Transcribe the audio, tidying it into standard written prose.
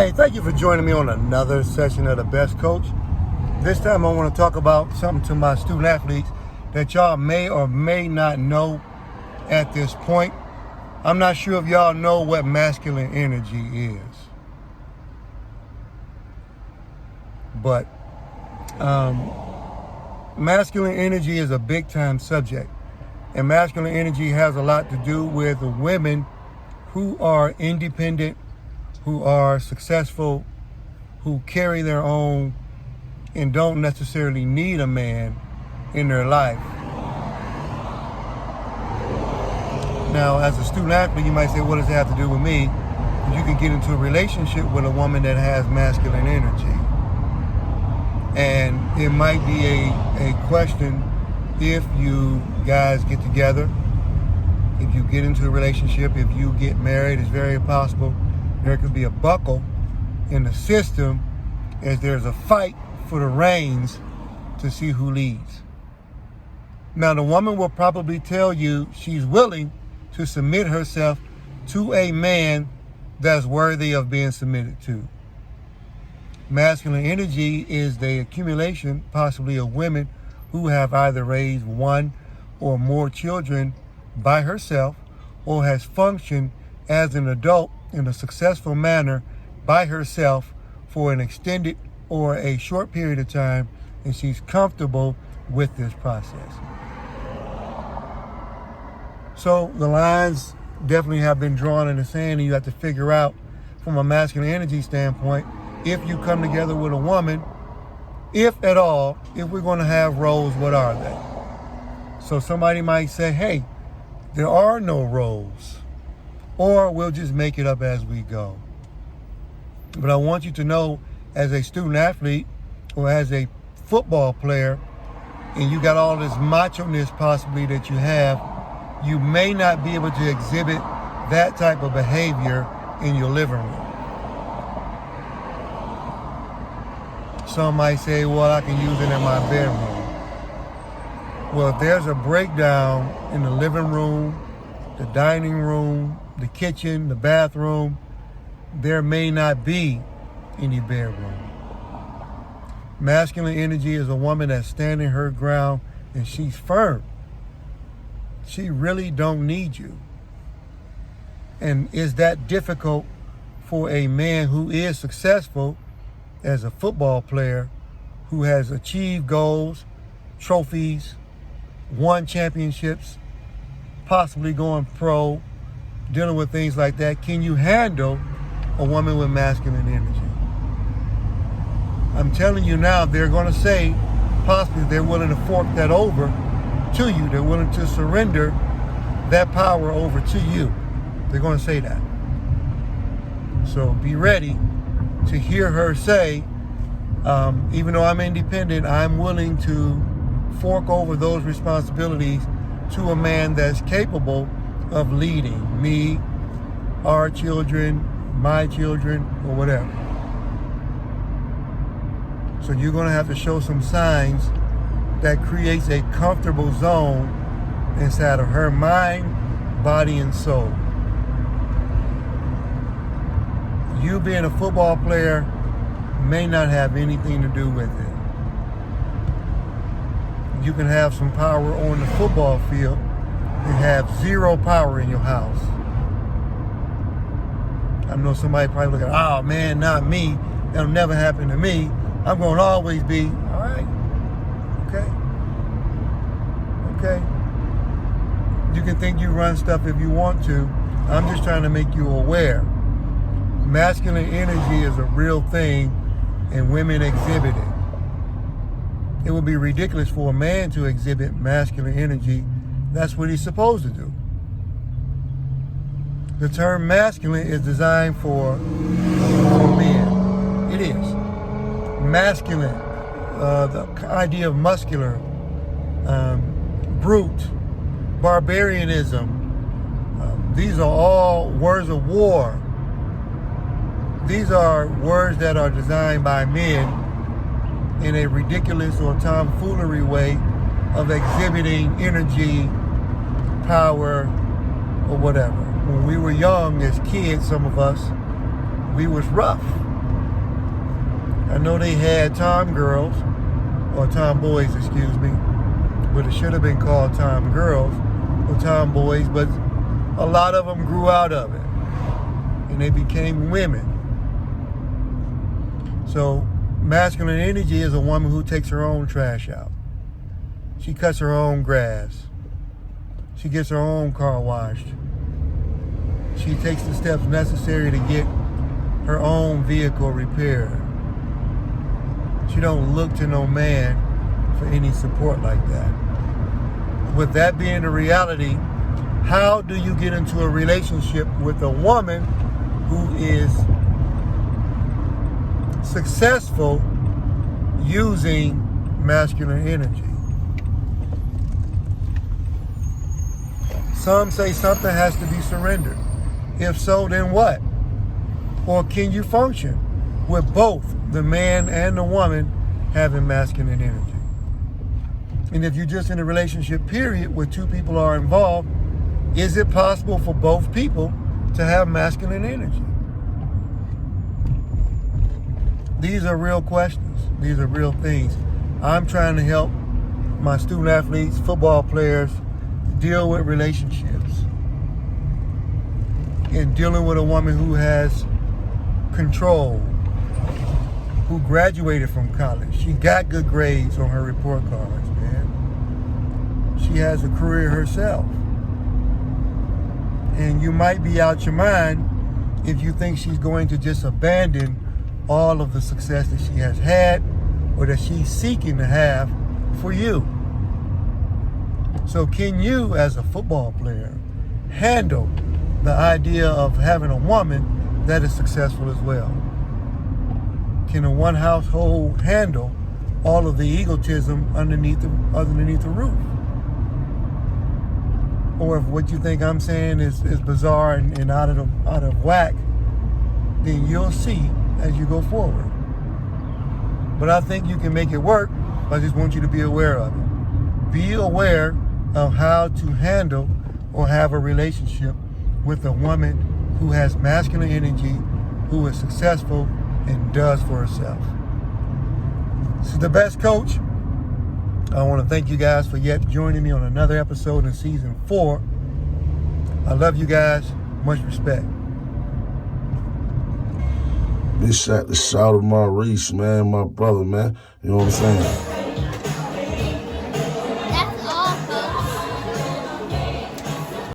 Hey, thank you for joining me on another session of The Best Coach. This time I want to talk about something to my student athletes that y'all may or may not know at this point. I'm not sure if y'all know what masculine energy is. But masculine energy is a big time subject. And masculine energy has a lot to do with the women who are independent, who are successful, who carry their own and don't necessarily need a man in their life. Now, as a student athlete, you might say, what does it have to do with me? You can get into a relationship with a woman that has masculine energy. And it might be a question if you guys get together, if you get into a relationship, if you get married, it's very possible there could be a buckle in the system as there's a fight for the reins to see who leads. Now, the woman will probably tell you she's willing to submit herself to a man that's worthy of being submitted to. Masculine energy is the accumulation, possibly, of women who have either raised one or more children by herself or has functioned as an adult in a successful manner by herself for an extended or a short period of time, and she's comfortable with this process. So the lines definitely have been drawn in the sand, and you have to figure out from a masculine energy standpoint, if you come together with a woman, if at all, if we're going to have roles, what are they? So somebody might say, hey, there are no roles, or we'll just make it up as we go. But I want you to know, as a student athlete or as a football player, and you got all this macho-ness possibly that you have, you may not be able to exhibit that type of behavior in your living room. Some might say, well, I can use it in my bedroom. Well, if there's a breakdown in the living room, the dining room, the kitchen, the bathroom, there may not be any bedroom. Masculine energy is a woman that's standing her ground and she's firm. She really don't need you. And is that difficult for a man who is successful as a football player, who has achieved goals, trophies, won championships, possibly going pro, dealing with things like that? Can you handle a woman with masculine energy? I'm telling you now, they're going to say, possibly they're willing to fork that over to you. They're willing to surrender that power over to you. They're going to say that. So be ready to hear her say, even though I'm independent, I'm willing to fork over those responsibilities to a man that's capable of leading me, our children, my children, or whatever. So you're going to have to show some signs that creates a comfortable zone inside of her mind, body, and soul. You being a football player may not have anything to do with it. You can have some power on the football field and have zero power in your house. I know somebody probably looking, oh man, not me. That'll never happen to me. I'm going to always be, all right, okay. You can think you run stuff if you want to. I'm just trying to make you aware. Masculine energy is a real thing, and women exhibit it. It would be ridiculous for a man to exhibit masculine energy. That's what he's supposed to do. The term masculine is designed for men. It is. Masculine, the idea of muscular, brute, barbarianism. These are all words of war. These are words that are designed by men in a ridiculous or tomfoolery way of exhibiting energy, power, or whatever. When we were young as kids, some of us, we was rough. I know they had tom girls, or tomboys, excuse me, but it should have been called tom girls or tomboys, but a lot of them grew out of it and they became women. So masculine energy is a woman who takes her own trash out. She cuts her own grass. She gets her own car washed. She takes the steps necessary to get her own vehicle repaired. She don't look to no man for any support like that. With that being the reality, how do you get into a relationship with a woman who is successful using masculine energy? Some say something has to be surrendered. If so, then what? Or can you function with both the man and the woman having masculine energy? And if you're just in a relationship period where two people are involved, is it possible for both people to have masculine energy? These are real questions. These are real things. I'm trying to help my student athletes, football players, deal with relationships. And dealing with a woman who has control, who graduated from college. She got good grades on her report cards, man. She has a career herself. And you might be out your mind if you think she's going to just abandon all of the success that she has had or that she's seeking to have for you. So can you, as a football player, handle the idea of having a woman that is successful as well? Can a one household handle all of the egotism underneath the roof? Or if what you think I'm saying is bizarre and out of whack, then you'll see as you go forward. But I think you can make it work. I just want you to be aware of it. Be aware of how to handle or have a relationship with a woman who has masculine energy, who is successful and does for herself. This is the best coach. I want to thank you guys for yet joining me on another episode in season 4. I love you guys. Much respect. Big shout to Maurice, man, my brother, man. You know what I'm saying?